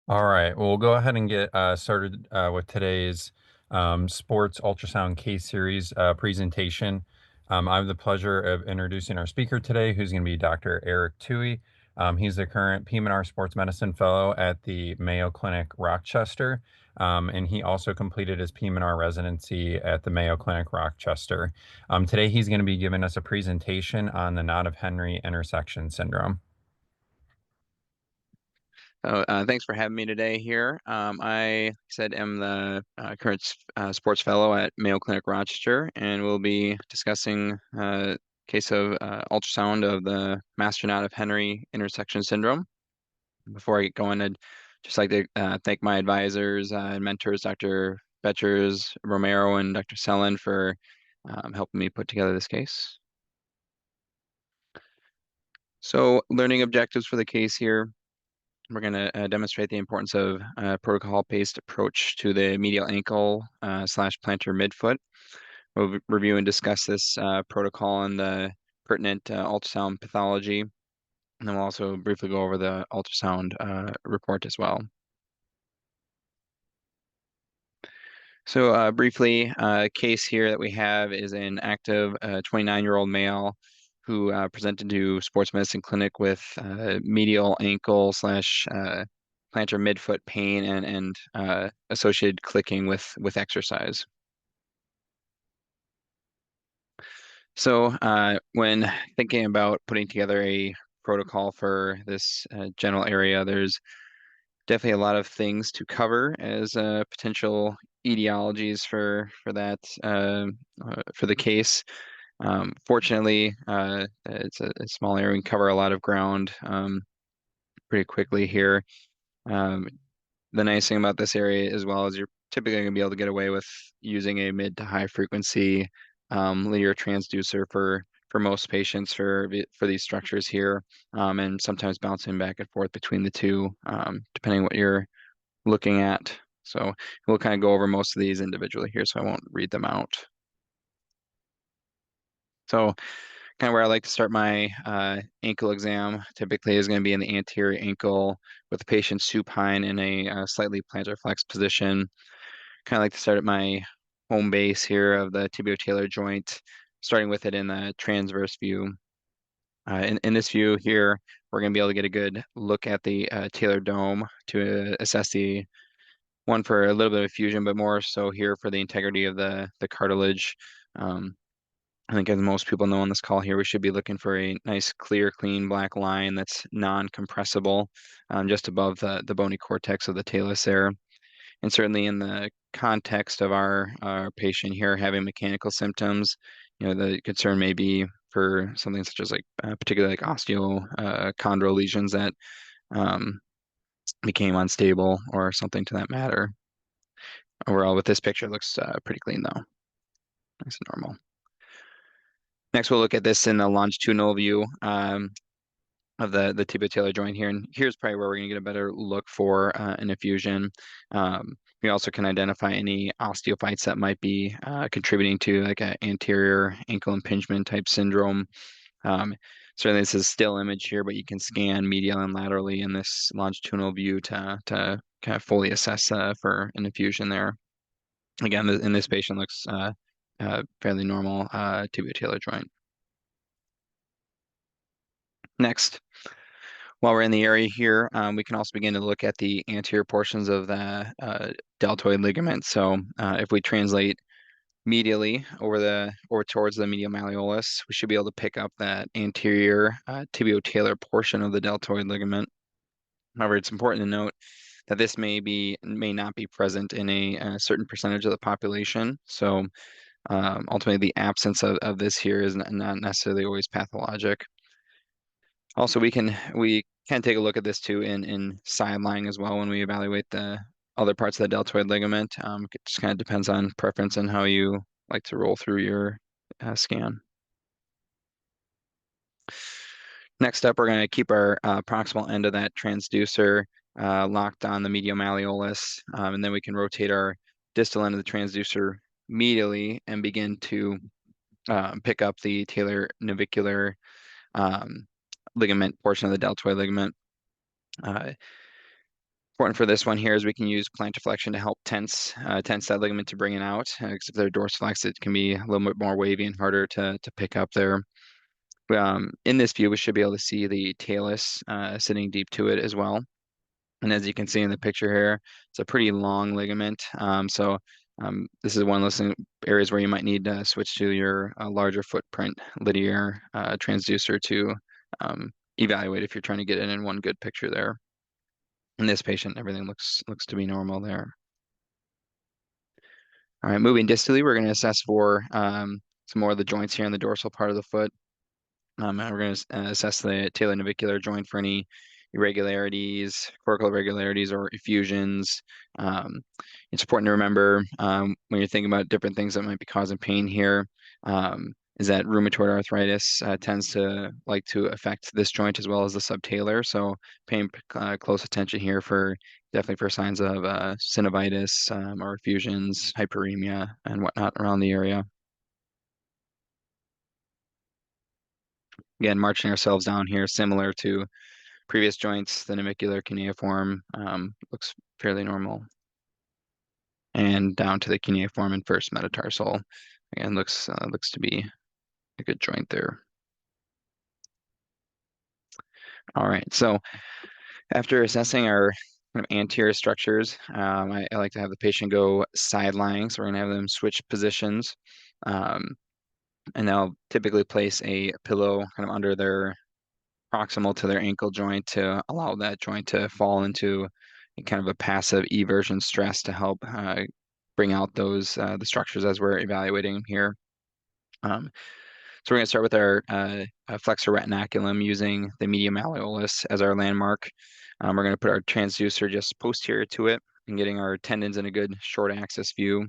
All right, well, we'll go ahead and get started with today's sports ultrasound case series presentation. I have the pleasure of introducing our speaker today, who's going to be Dr. Eric Twohey. He's the current PM&R Sports Medicine Fellow at the Mayo Clinic Rochester, and he also completed his PM&R residency at the Mayo Clinic Rochester. Today, he's going to be giving us a presentation on the Knot of Henry intersection syndrome. Thanks for having me today here. I said am the current sports fellow at Mayo Clinic Rochester, and we'll be discussing case of ultrasound of the master knot of Henry intersection syndrome. Before I get going, I'd just like to thank my advisors and mentors, Dr. Betchers, Romero, and Dr. Sellen for helping me put together this case. So, learning objectives for the case here. We're going to demonstrate the importance of a protocol-based approach to the medial ankle slash plantar midfoot. We'll review and discuss this protocol and the pertinent ultrasound pathology. And then we'll also briefly go over the ultrasound report as well. So briefly, case here that we have is an active 29-year-old male who presented to sports medicine clinic with medial ankle slash plantar midfoot pain and associated clicking with exercise. So when thinking about putting together a protocol for this general area, there's definitely a lot of things to cover as potential etiologies for that for the case. Fortunately, it's a small area. We can cover a lot of ground pretty quickly here. The nice thing about this area as well is you're typically going to be able to get away with using a mid to high frequency linear transducer for most patients for these structures here, and sometimes bouncing back and forth between the two, depending what you're looking at. So we'll kind of go over most of these individually here, so I won't read them out. So kind of where I like to start my ankle exam typically is going to be in the anterior ankle with the patient supine in a slightly plantar flex position. Kind of like to start at my home base here of the tibio-talar joint, starting with it in the transverse view. In this view here, we're going to be able to get a good look at the talar dome to assess the one for a little bit of fusion, but more so here for the integrity of the cartilage. I think as most people know on this call here, we should be looking for a nice, clear, clean black line that's non-compressible just above the bony cortex of the talus there. And certainly in the context of our patient here having mechanical symptoms, the concern may be for something such as like particularly like osteochondral lesions that became unstable or something to that matter. Overall, with this picture, it looks pretty clean though. Nice and normal. Next, we'll look at this in the longitudinal view of the tibio-talar joint here. And here's probably where we're going to get a better look for an effusion. We also can identify any osteophytes that might be contributing to like an anterior ankle impingement type syndrome. Certainly this is still image here, but you can scan medial and laterally in this longitudinal view to kind of fully assess for an effusion there. Again, in this patient looks fairly normal tibio-talar joint. Next, while we're in the area here, we can also begin to look at the anterior portions of the deltoid ligament. So if we translate medially or towards the medial malleolus, we should be able to pick up that anterior tibio-talar portion of the deltoid ligament. However, it's important to note that this may not be present in a certain percentage of the population. So ultimately, the absence of this here is not necessarily always pathologic. Also, we can take a look at this too in side lying as well when we evaluate the other parts of the deltoid ligament. It just kind of depends on preference and how you like to roll through your scan. Next up, we're going to keep our proximal end of that transducer locked on the medial malleolus, and then we can rotate our distal end of the transducer medially and begin to pick up the talar navicular ligament portion of the deltoid ligament. Important for this one here is we can use plantar flexion to help tense that ligament to bring it out. Because if they're dorsiflex, it can be a little bit more wavy and harder to pick up there. In this view, we should be able to see the talus sitting deep to it as well. And as you can see in the picture here, it's a pretty long ligament. This is one of those areas where you might need to switch to your larger footprint linear transducer to evaluate if you're trying to get it in one good picture there. In this patient, everything looks to be normal there. All right, moving distally, we're going to assess for some more of the joints here in the dorsal part of the foot. And we're going to assess the talonavicular joint for any irregularities, cortical irregularities, or effusions. It's important to remember when you're thinking about different things that might be causing pain here, is that rheumatoid arthritis tends to like to affect this joint as well as the subtalar. So paying close attention here for definitely for signs of synovitis or effusions, hyperemia, and whatnot around the area. Again, marching ourselves down here, similar to previous joints, the navicular cuneiform looks fairly normal. And down to the cuneiform and first metatarsal. Again, looks to be a good joint there. All right, so after assessing our kind of anterior structures, I like to have the patient go side lying. So we're going to have them switch positions. And they'll typically place a pillow kind of under their proximal to their ankle joint to allow that joint to fall into kind of a passive eversion stress to help bring out those the structures as we're evaluating them here. So we're going to start with our flexor retinaculum using the medial malleolus as our landmark. We're going to put our transducer just posterior to it and getting our tendons in a good short axis view.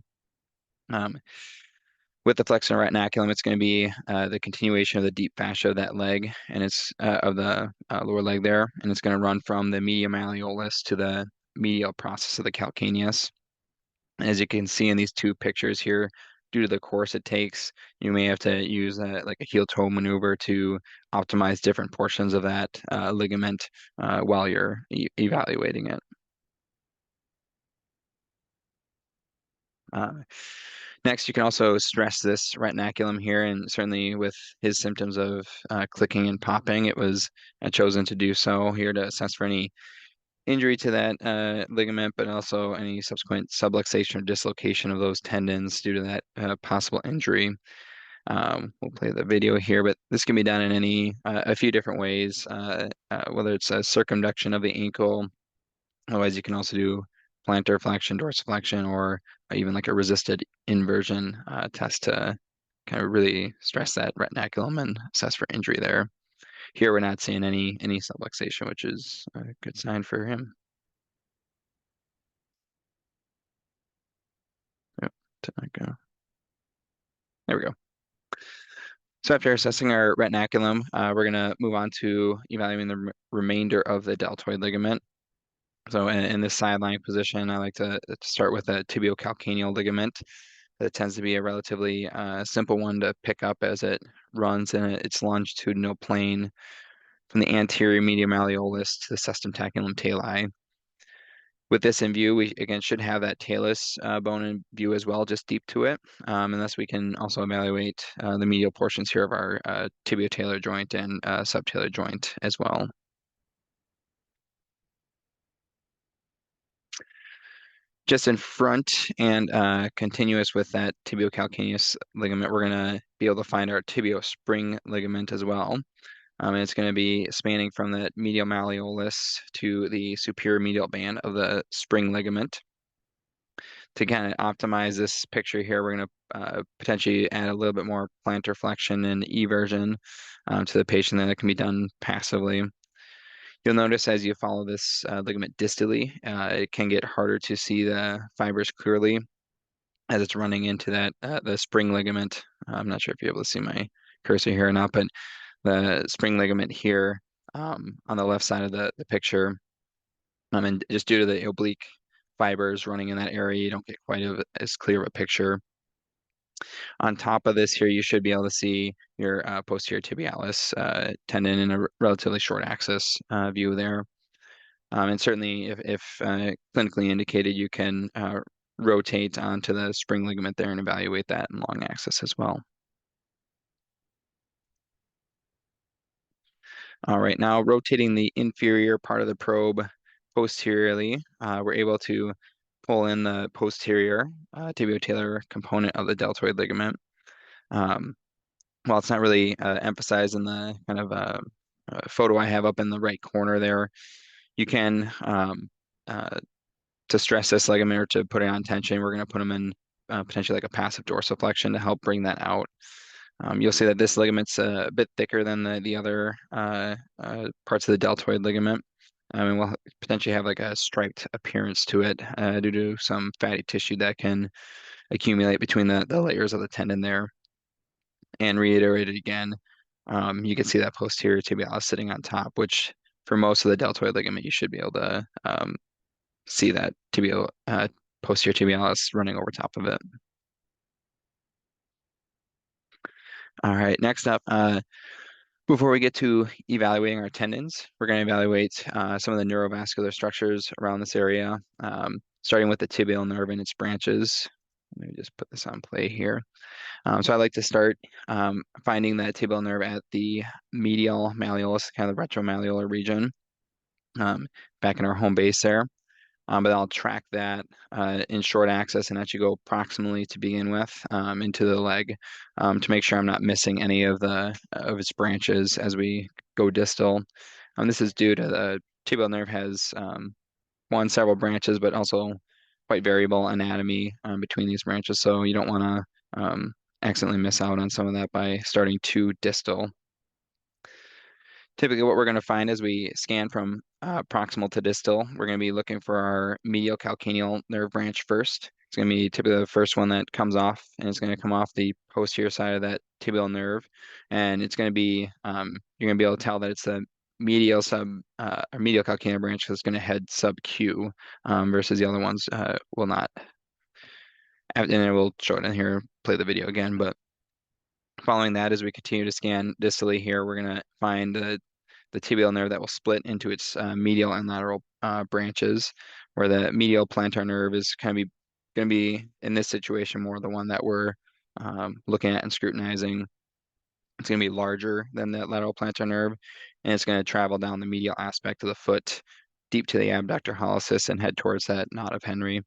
With the flexor retinaculum, it's going to be the continuation of the deep fascia of that leg, and it's of the lower leg there, and it's going to run from the medial malleolus to the medial process of the calcaneus. And as you can see in these two pictures here, due to the course it takes, you may have to use like a heel-toe maneuver to optimize different portions of that ligament while you're evaluating it. Next, you can also stress this retinaculum here, and certainly with his symptoms of clicking and popping, it was chosen to do so here to assess for any injury to that ligament, but also any subsequent subluxation or dislocation of those tendons due to that possible injury. We'll play the video here, but this can be done in a few different ways, whether it's a circumduction of the ankle. Otherwise, you can also do plantar flexion, dorsiflexion, or even like a resisted inversion test to kind of really stress that retinaculum and assess for injury there. Here, we're not seeing any subluxation, which is a good sign for him. Oh, did not go. There we go. So after assessing our retinaculum, we're going to move on to evaluating the remainder of the deltoid ligament. So in this side-lying position, I like to start with a tibiocalcaneal ligament. That tends to be a relatively simple one to pick up as it runs in its longitudinal plane from the anterior medial malleolus to the cestum tali. With this in view, we again should have that talus bone in view as well, just deep to it. And thus we can also evaluate the medial portions here of our tibiotalar joint and subtalar joint as well. Just in front and continuous with that tibiocalcaneus ligament, we're going to be able to find our tibiospring ligament as well. And it's going to be spanning from the medial malleolus to the superior medial band of the spring ligament. To kind of optimize this picture here, we're going to potentially add a little bit more plantar flexion and eversion to the patient, that can be done passively. You'll notice as you follow this ligament distally, it can get harder to see the fibers clearly as it's running into that the spring ligament. I'm not sure if you're able to see my cursor here or not, but the spring ligament here on the left side of the picture, and just due to the oblique fibers running in that area, you don't get quite as clear of a picture. On top of this here, you should be able to see your posterior tibialis tendon in a relatively short axis view there. And certainly, if clinically indicated, you can rotate onto the spring ligament there and evaluate that in long axis as well. All right, now rotating the inferior part of the probe posteriorly, we're able to pull in the posterior tibiotalar component of the deltoid ligament. Um, while it's not really emphasized in the kind of photo I have up in the right corner there, you can, uh, to stress this ligament or to put it on tension, we're going to put them in potentially like a passive dorsiflexion to help bring that out. You'll see that this ligament's a bit thicker than the other parts of the deltoid ligament. And we'll potentially have like a striped appearance to it due to some fatty tissue that can accumulate between the layers of the tendon there. And reiterated again, you can see that posterior tibialis sitting on top, which for most of the deltoid ligament, you should be able to see that posterior tibialis running over top of it. All right, next up, before we get to evaluating our tendons, we're going to evaluate some of the neurovascular structures around this area, starting with the tibial nerve and its branches. Let me just put this on play here. So I like to start finding that tibial nerve at the medial malleolus, kind of the retromalleolar region, um, back in our home base there. But I'll track that in short axis and actually go proximally to begin with into the leg to make sure I'm not missing any of its branches as we go distal. This is due to the tibial nerve has several branches, but also quite variable anatomy between these branches. So you don't want to accidentally miss out on some of that by starting too distal. Typically, what we're going to find as we scan from proximal to distal, we're going to be looking for our medial calcaneal nerve branch first. It's going to be typically the first one that comes off, and it's going to come off the posterior side of that tibial nerve. And it's going to be, you're going to be able to tell that it's the medial or medial calcaneal branch that's going to head sub Q versus the other ones will not. And I will show it in here, play the video again, but following that, as we continue to scan distally here, we're going to find the tibial nerve that will split into its medial and lateral branches, where the medial plantar nerve is kind of going to be, in this situation, more the one that we're looking at and scrutinizing. It's going to be larger than the lateral plantar nerve, and it's going to travel down the medial aspect of the foot, deep to the abductor hallucis, and head towards that knot of Henry.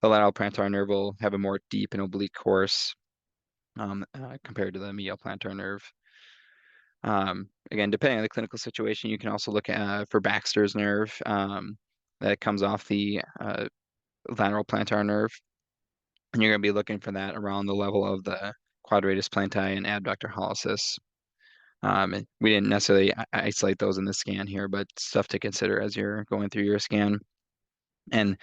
The lateral plantar nerve will have a more deep and oblique course compared to the medial plantar nerve. Again, depending on the clinical situation, you can also look at for Baxter's nerve that comes off the lateral plantar nerve. And you're going to be looking for that around the level of the quadratus plantae and abductor hallucis. And we didn't necessarily isolate those in the scan here, but stuff to consider as you're going through your scan. And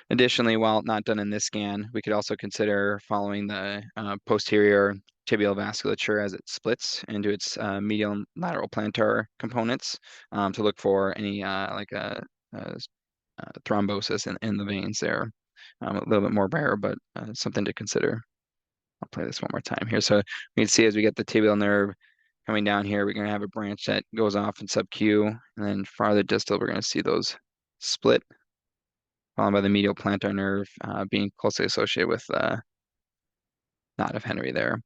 additionally, while not done in this scan, we could also consider following the posterior tibial vasculature as it splits into its medial and lateral plantar components to look for any thrombosis in the veins there. A little bit more rare, but something to consider. I'll play this one more time here. So we can see as we get the tibial nerve coming down here, we're going to have a branch that goes off in sub-Q, and then farther distal, we're going to see those split, followed by the medial plantar nerve being closely associated with knot of Henry there.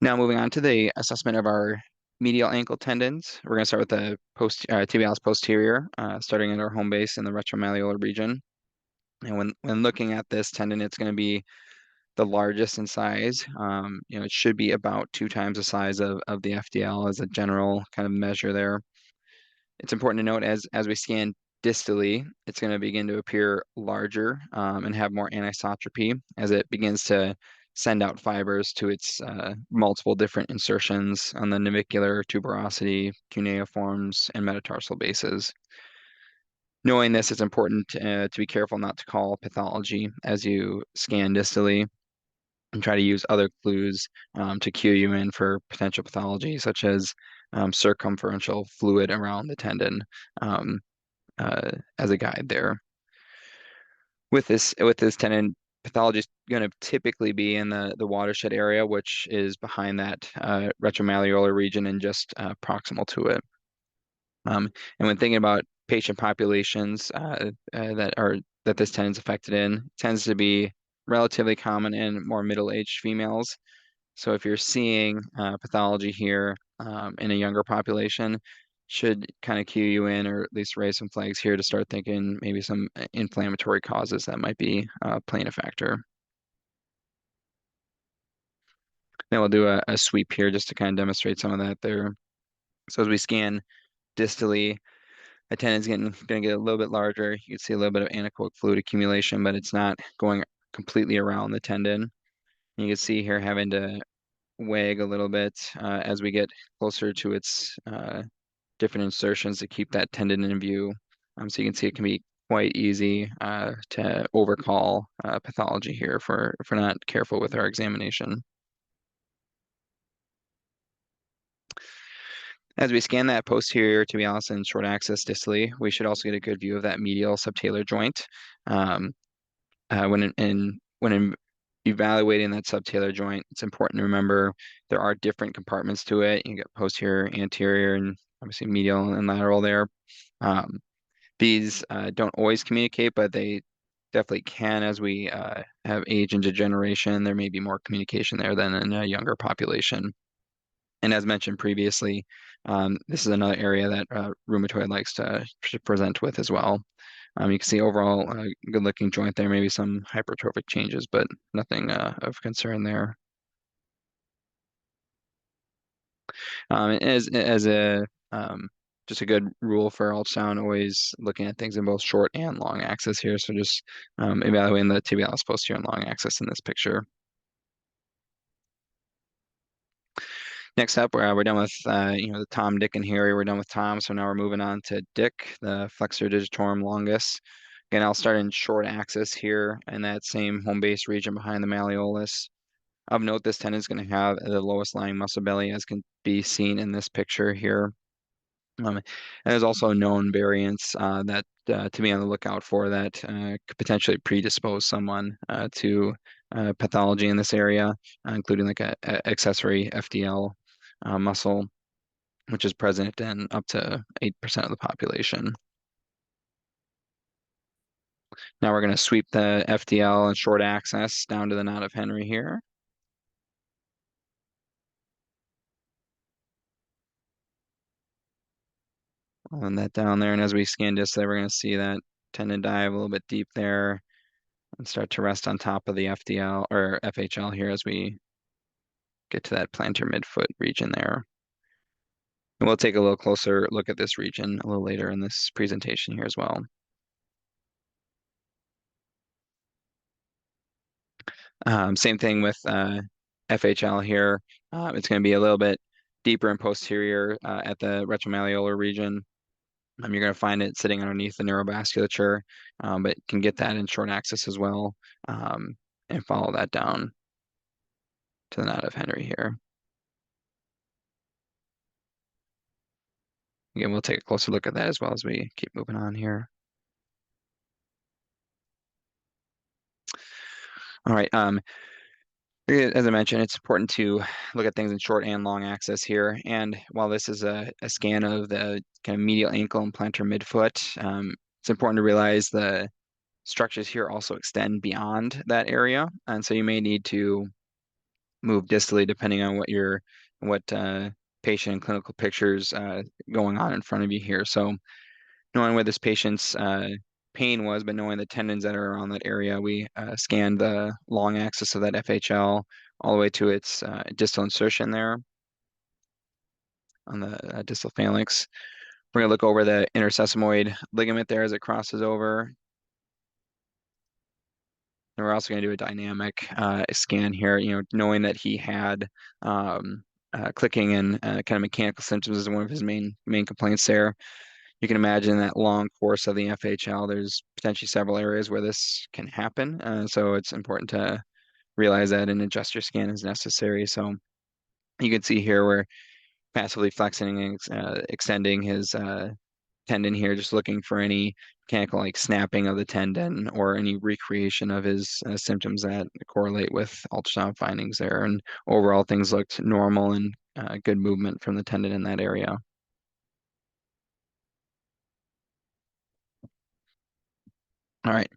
Now moving on to the assessment of our medial ankle tendons. We're going to start with the tibialis posterior, starting at our home base in the retromalleolar region. And when looking at this tendon, it's going to be the largest in size. It should be about 2 times the size of the FDL as a general kind of measure there. It's important to note as we scan distally, it's going to begin to appear larger and have more anisotropy as it begins to send out fibers to its multiple different insertions on the navicular, tuberosity, cuneiforms, and metatarsal bases. Knowing this, it's important to be careful not to call pathology as you scan distally and try to use other clues to cue you in for potential pathology, such as circumferential fluid around the tendon as a guide there. With this tendon pathology is going to typically be in the watershed area, which is behind that retromalleolar region and just proximal to it. And when thinking about patient populations that this tendon is affected in, it tends to be relatively common in more middle-aged females. So if you're seeing pathology here in a younger population, should kind of cue you in or at least raise some flags here to start thinking maybe some inflammatory causes that might be playing a factor. Then we'll do a sweep here just to kind of demonstrate some of that there. So as we scan distally, the tendon's going to get a little bit larger. You can see a little bit of anechoic fluid accumulation, but it's not going completely around the tendon. You can see here having to wag a little bit as we get closer to its different insertions to keep that tendon in view. So you can see it can be quite easy to overcall pathology here if we're not careful with our examination. As we scan that posterior tibialis and short axis distally, we should also get a good view of that medial subtalar joint. Um, when evaluating that subtalar joint, it's important to remember there are different compartments to it. You get posterior, anterior, and obviously medial and lateral there. Um, these don't always communicate, but they definitely can as we have age and degeneration. There may be more communication there than in a younger population. And as mentioned previously, this is another area that rheumatoid likes to present with as well. You can see overall good looking joint there, maybe some hypertrophic changes, but nothing of concern there. As a just a good rule for ultrasound, always looking at things in both short and long axis here. So just evaluating the tibialis posterior and long axis in this picture. Next up, we're done with the Tom, Dick, and Harry. We're done with Tom, so now we're moving on to Dick, the flexor digitorum longus. Again, I'll start in short axis here in that same home base region behind the malleolus. Of note, this tendon is going to have the lowest lying muscle belly, as can be seen in this picture here. And there's also known variants that to be on the lookout for that could potentially predispose someone to pathology in this area, including like a accessory FDL muscle, which is present in up to 8% of the population. Now we're going to sweep the FDL and short axis down to the knot of Henry here. And that down there, and as we scan distally, we're going to see that tendon dive a little bit deep there and start to rest on top of the FDL or FHL here as we get to that plantar midfoot region there. And we'll take a little closer look at this region a little later in this presentation here as well. Same thing with FHL here. It's going to be a little bit deeper and posterior at the retromalleolar region. You're going to find it sitting underneath the neurovasculature, but can get that in short axis as well, and follow that down to the knot of Henry here. Again, we'll take a closer look at that as well as we keep moving on here. All right. As I mentioned, it's important to look at things in short and long axis here. And while this is a scan of the kind of medial ankle and plantar midfoot, it's important to realize the structures here also extend beyond that area. And so you may need to move distally depending on what patient and clinical pictures going on in front of you here. So knowing where this patient's pain was, but knowing the tendons that are around that area, we scanned the long axis of that FHL all the way to its distal insertion there on the distal phalanx. We're going to look over the intersesamoid ligament there as it crosses over. And we're also going to do a dynamic scan here, knowing that he had clicking and kind of mechanical symptoms is one of his main complaints there. You can imagine that long course of the FHL, there's potentially several areas where this can happen. So it's important to realize that and adjust your scan as necessary. So you can see here we're passively flexing and extending his tendon here, just looking for any mechanical like snapping of the tendon or any recreation of his symptoms that correlate with ultrasound findings there. And overall, things looked normal and good movement from the tendon in that area. All right,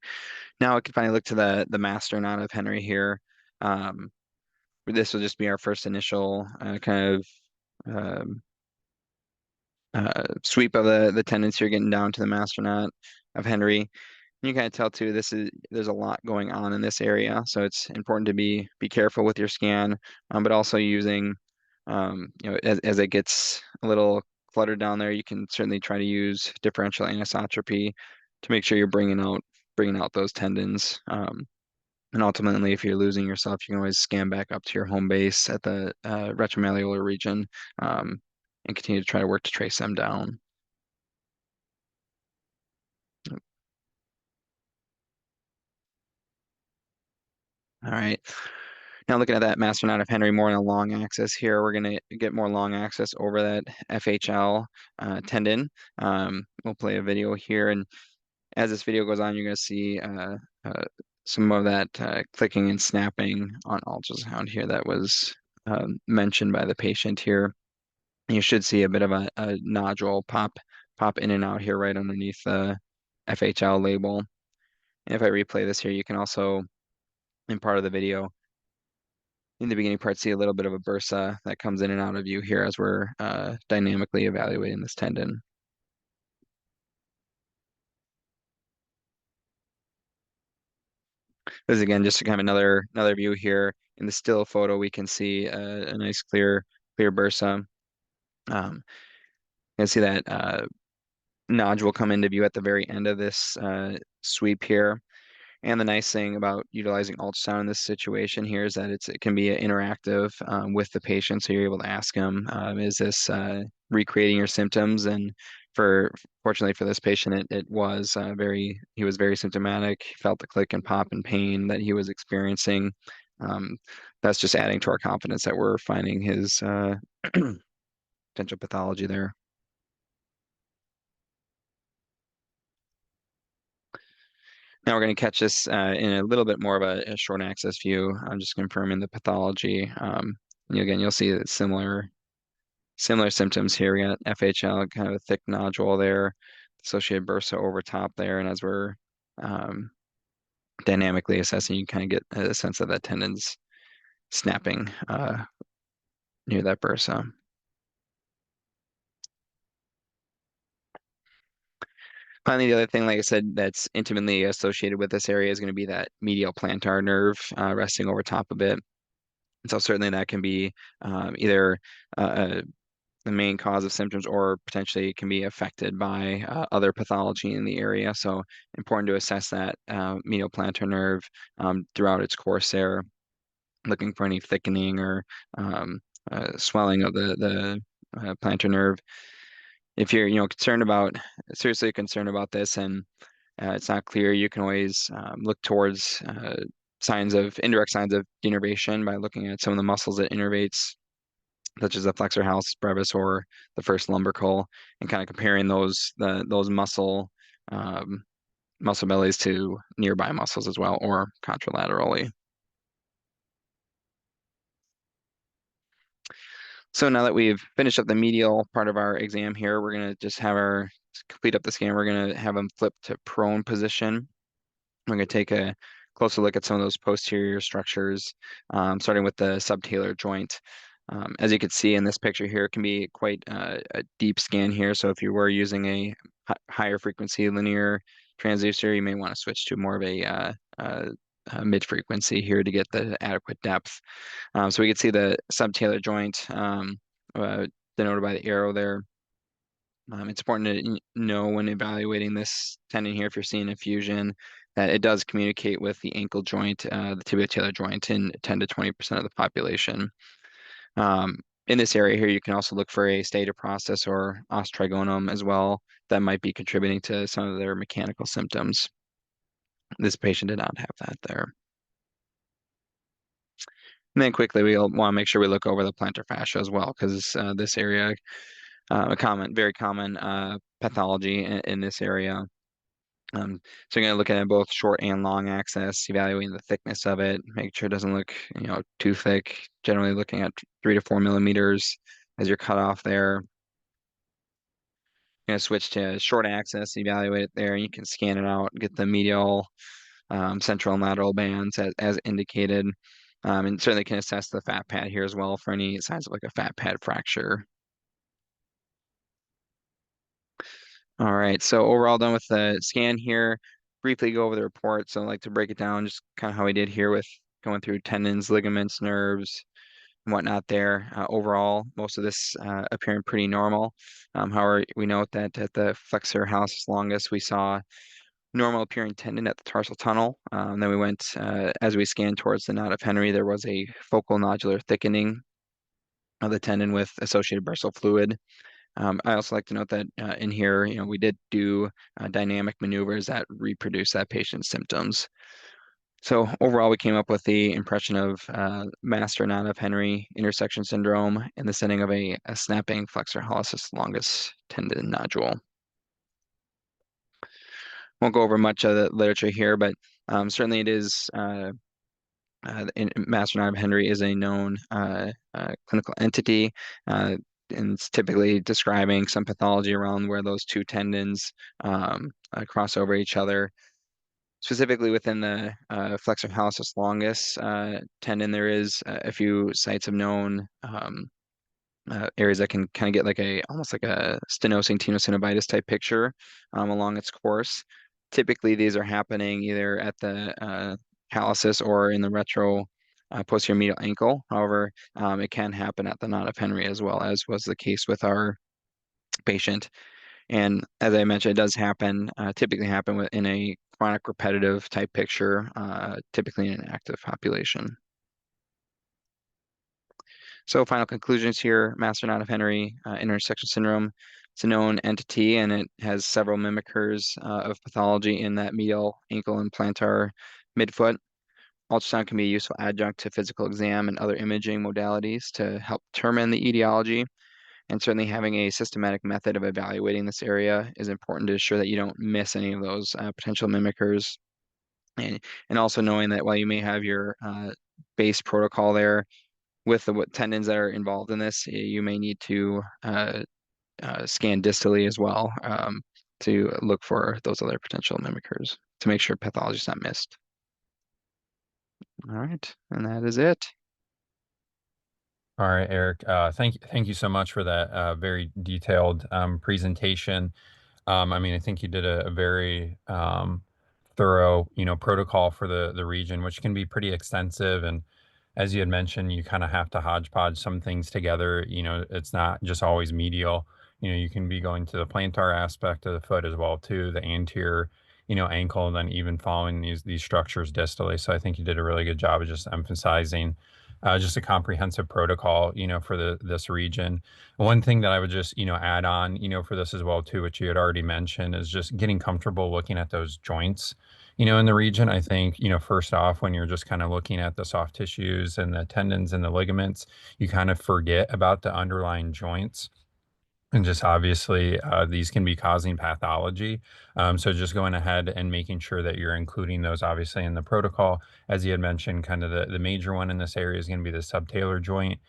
now I can finally look to the master knot of Henry here. Um, this will just be our first initial kind of um, sweep of the tendons here, getting down to the master knot of Henry. You can kind of tell too, there's a lot going on in this area, so it's important to be careful with your scan, but also using, as it gets a little cluttered down there, you can certainly try to use differential anisotropy to make sure you're bringing out those tendons. And ultimately, if you're losing yourself, you can always scan back up to your home base at the retromalleolar region, um, and continue to try to work to trace them down. All right. Now looking at that master knot of Henry more in a long axis here, we're going to get more long axis over that FHL tendon. We'll play a video here, and as this video goes on, you're going to see uh, some of that clicking and snapping on ultrasound here that was mentioned by the patient here. You should see a bit of a nodule pop in and out here right underneath the FHL label. And if I replay this here, you can also, in part of the video, in the beginning part, see a little bit of a bursa that comes in and out of view here as we're dynamically evaluating this tendon. This is again just kind of another view here. In the still photo, we can see a nice clear bursa. You can see that nodule come into view at the very end of this sweep here. And the nice thing about utilizing ultrasound in this situation here is that it can be interactive with the patient. So you're able to ask them, is this recreating your symptoms? And fortunately for this patient, it was he was very symptomatic. He felt the click and pop and pain that he was experiencing. Um, that's just adding to our confidence that we're finding his potential pathology there. Now we're going to catch this in a little bit more of a short axis view. I'm just confirming the pathology. Again, you'll see that similar symptoms here. We got FHL, kind of a thick nodule there, associated bursa over top there, and as we're um, dynamically assessing, you kind of get a sense of that tendon's snapping near that bursa. Finally, the other thing, like I said, that's intimately associated with this area is going to be that medial plantar nerve resting over top of it. So certainly that can be either the main cause of symptoms or potentially can be affected by other pathology in the area. So important to assess that medial plantar nerve throughout its course there, looking for any thickening or swelling of the plantar nerve. If you're seriously concerned about this and it's not clear, you can always look towards indirect signs of denervation by looking at some of the muscles that innervates, such as the flexor hallucis brevis or the first lumbrical, and kind of comparing those um, muscle bellies to nearby muscles as well, or contralaterally. So now that we've finished up the medial part of our exam here, we're going to just complete up the scan. We're going to have them flip to prone position. We're going to take a closer look at some of those posterior structures, starting with the subtalar joint. As you can see in this picture here, it can be quite a deep scan here. So if you were using a higher frequency linear transducer, you may want to switch to more of a mid-frequency here to get the adequate depth. So we can see the subtalar joint denoted by the arrow there. It's important to know when evaluating this tendon here, if you're seeing a fusion, that it does communicate with the ankle joint, the tibio-talar joint in 10 to 20% of the population. In this area here, you can also look for a stator process or os trigonum as well that might be contributing to some of their mechanical symptoms. This patient did not have that there. And then quickly, we'll want to make sure we look over the plantar fascia as well, because this area very common pathology in this area. So you're going to look at both short and long axis, evaluating the thickness of it, make sure it doesn't look, too thick. Generally looking at 3 to 4 millimeters as your cutoff there. You're going to switch to short axis, evaluate it there, and you can scan it out, get the medial, central and lateral bands as indicated. And certainly can assess the fat pad here as well for any signs of like a fat pad fracture. All right, so overall done with the scan here. Briefly go over the report. So I like to break it down just kind of how we did here with going through tendons, ligaments, nerves, and whatnot there. Overall, most of this appearing pretty normal. However, we note that at the flexor hallucis longus, we saw normal appearing tendon at the tarsal tunnel. Then we went, as we scanned towards the knot of Henry, there was a focal nodular thickening of the tendon with associated bursal fluid. I also like to note that in here, we did do dynamic maneuvers that reproduce that patient's symptoms. So overall, we came up with the impression of master knot of Henry intersection syndrome in the setting of a snapping flexor hallucis longus tendon nodule. Won't go over much of the literature here, but certainly it is master knot of Henry is a known clinical entity. And it's typically describing some pathology around where those two tendons cross over each other. Specifically within the flexor hallucis longus tendon, there is a few sites of known areas that can kind of get like almost like a stenosing tenosynovitis type picture along its course. Typically, these are happening either at the hallucis or in the retro posterior medial ankle. However, it can happen at the knot of Henry as well, as was the case with our patient. And as I mentioned, it does happen, typically happen in a chronic repetitive type picture, typically in an active population. So final conclusions here, master knot of Henry intersection syndrome. It's a known entity and it has several mimickers of pathology in that medial ankle and plantar midfoot. Ultrasound can be a useful adjunct to physical exam and other imaging modalities to help determine the etiology. And certainly having a systematic method of evaluating this area is important to ensure that you don't miss any of those potential mimickers. And also knowing that while you may have your base protocol there, with the tendons that are involved in this, you may need to scan distally as well to look for those other potential mimickers to make sure pathology is not missed. All right, and that is it. All right, Eric. Thank you so much for that very detailed presentation. I mean, I think you did a very thorough, protocol for the region, which can be pretty extensive. And as you had mentioned, you kind of have to hodgepodge some things together. It's not just always medial. You can be going to the plantar aspect of the foot as well too, the anterior, ankle, and then even following these structures distally. So I think you did a really good job of just emphasizing just a comprehensive protocol, for this region. One thing that I would just, add on, for this as well too, which you had already mentioned, is just getting comfortable looking at those joints, in the region. I think, first off, when you're just kind of looking at the soft tissues and the tendons and the ligaments, you kind of forget about the underlying joints. And just obviously, these can be causing pathology. So just going ahead and making sure that you're including those obviously in the protocol. As you had mentioned, kind of the major one in this area is going to be the subtalar joint.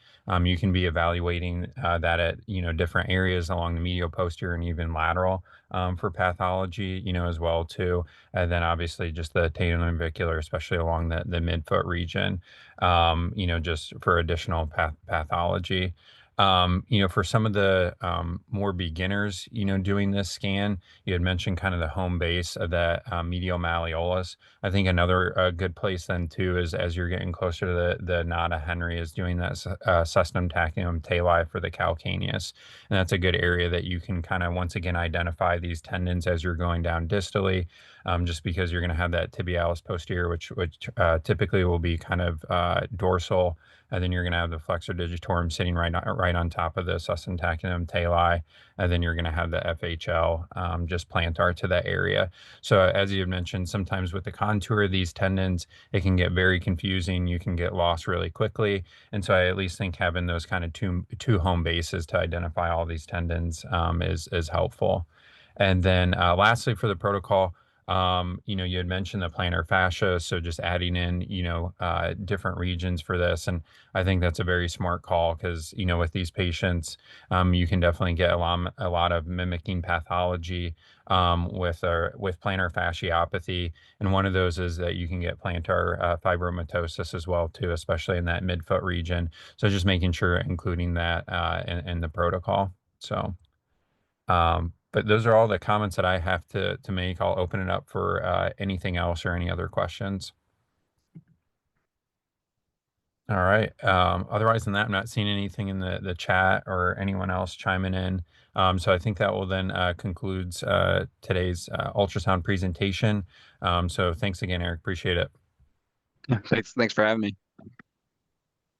You can be evaluating that at, different areas along the medial, posterior, and even lateral for pathology, as well too. And then obviously just the tenonavicular, especially along the midfoot region, just for additional pathology. For some of the more beginners, doing this scan, you had mentioned kind of the home base of that medial malleolus. I think another good place then too is as you're getting closer to the knot of Henry is doing that cestum tachium tali for the calcaneus. And that's a good area that you can kind of once again identify these tendons as you're going down distally, just because you're going to have that tibialis posterior, which typically will be kind of dorsal and then you're going to have the flexor digitorum sitting right on top of the sustentaculum tali, and then you're going to have the FHL just plantar to that area. So as you had mentioned, sometimes with the contour of these tendons, it can get very confusing. You can get lost really quickly, and so I at least think having those kind of two home bases to identify all these tendons is helpful. And then lastly, for the protocol, you had mentioned the plantar fascia, so just adding in, different regions for this. And I think that's a very smart call because, with these patients, you can definitely get a lot of mimicking pathology with plantar fasciopathy. And one of those is that you can get plantar fibromatosis as well, too, especially in that midfoot region. So just making sure including that in the protocol. So. But those are all the comments that I have to make. I'll open it up for anything else or any other questions. All right. Otherwise than that, I'm not seeing anything in the chat or anyone else chiming in. So I think that will then concludes today's ultrasound presentation. So thanks again, Eric. Appreciate it. Yeah, thanks for having me.